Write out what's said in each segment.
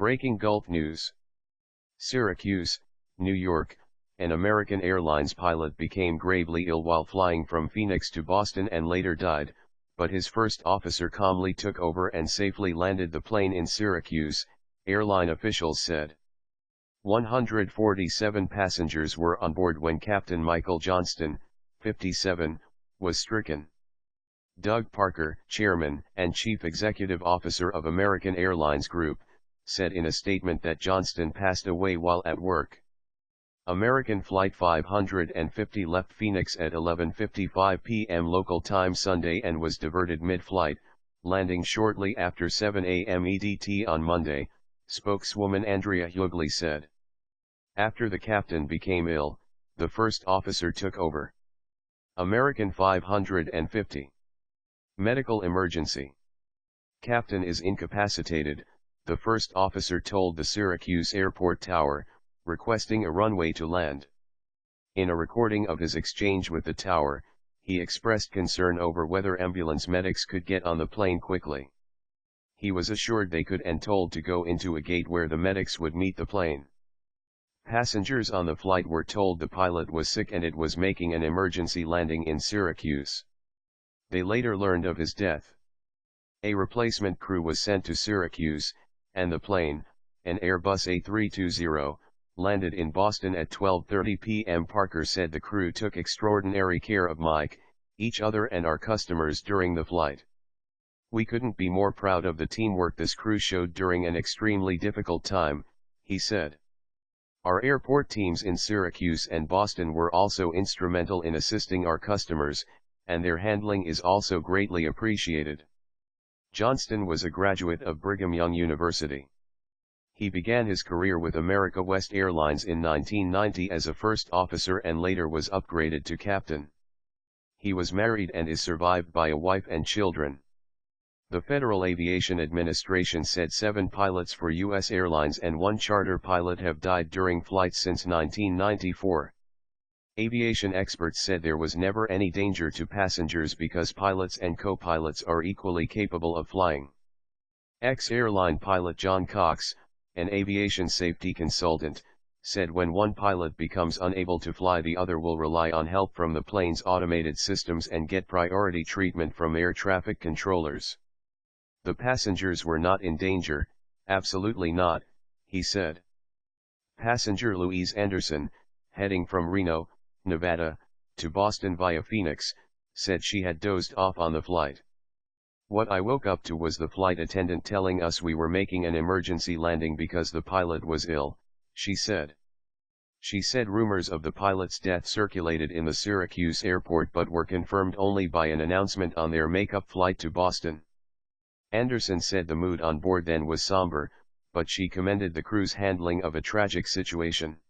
Breaking Gulf News. Syracuse, New York, an American Airlines pilot became gravely ill while flying from Phoenix to Boston and later died, but his first officer calmly took over and safely landed the plane in Syracuse, airline officials said. 147 passengers were on board when Captain Michael Johnston, 57, was stricken. Doug Parker, chairman and chief executive officer of American Airlines Group, said in a statement that Johnston passed away while at work. American Flight 550 left Phoenix at 11:55 p.m. local time Sunday and was diverted mid-flight, landing shortly after 7 a.m. EDT on Monday, spokeswoman Andrea Hughley said. After the captain became ill, the first officer took over. American 550. Medical emergency. Captain is incapacitated, the first officer told the Syracuse airport tower, requesting a runway to land. In a recording of his exchange with the tower, he expressed concern over whether ambulance medics could get on the plane quickly. He was assured they could and told to go into a gate where the medics would meet the plane. Passengers on the flight were told the pilot was sick and it was making an emergency landing in Syracuse. They later learned of his death. A replacement crew was sent to Syracuse, and the plane, an Airbus A320, landed in Boston at 12:30 p.m. Parker said the crew took extraordinary care of Mike, each other and our customers during the flight. We couldn't be more proud of the teamwork this crew showed during an extremely difficult time, he said. Our airport teams in Syracuse and Boston were also instrumental in assisting our customers, and their handling is also greatly appreciated. Johnston was a graduate of Brigham Young University. He began his career with America West Airlines in 1990 as a first officer and later was upgraded to captain. He was married and is survived by a wife and children. The Federal Aviation Administration said 7 pilots for U.S. Airlines and 1 charter pilot have died during flights since 1994. Aviation experts said there was never any danger to passengers because pilots and co-pilots are equally capable of flying. Ex-airline pilot John Cox, an aviation safety consultant, said when one pilot becomes unable to fly, the other will rely on help from the plane's automated systems and get priority treatment from air traffic controllers. The passengers were not in danger, absolutely not, he said. Passenger Louise Anderson, heading from Reno, Nevada, to Boston via Phoenix, said she had dozed off on the flight. What I woke up to was the flight attendant telling us we were making an emergency landing because the pilot was ill, she said. She said rumors of the pilot's death circulated in the Syracuse airport but were confirmed only by an announcement on their makeup flight to Boston. Anderson said the mood on board then was somber, but she commended the crew's handling of a tragic situation.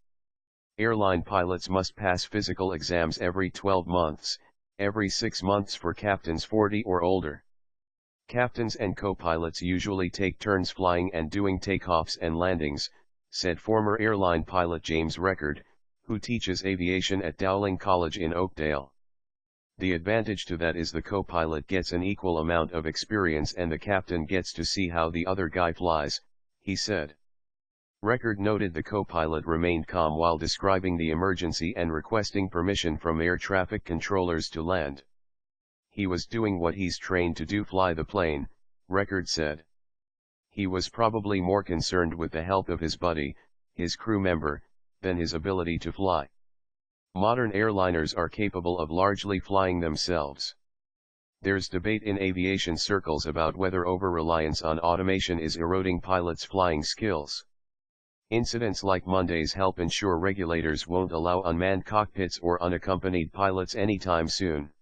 Airline pilots must pass physical exams every 12 months, every 6 months for captains 40 or older. Captains and co-pilots usually take turns flying and doing takeoffs and landings, said former airline pilot James Record, who teaches aviation at Dowling College in Oakdale. The advantage to that is the co-pilot gets an equal amount of experience and the captain gets to see how the other guy flies, he said. Record noted the co-pilot remained calm while describing the emergency and requesting permission from air traffic controllers to land. He was doing what he's trained to do, fly the plane, Record said. He was probably more concerned with the health of his buddy, his crew member, than his ability to fly. Modern airliners are capable of largely flying themselves. There's debate in aviation circles about whether over-reliance on automation is eroding pilots' flying skills. Incidents like Monday's help ensure regulators won't allow unmanned cockpits or unaccompanied pilots anytime soon.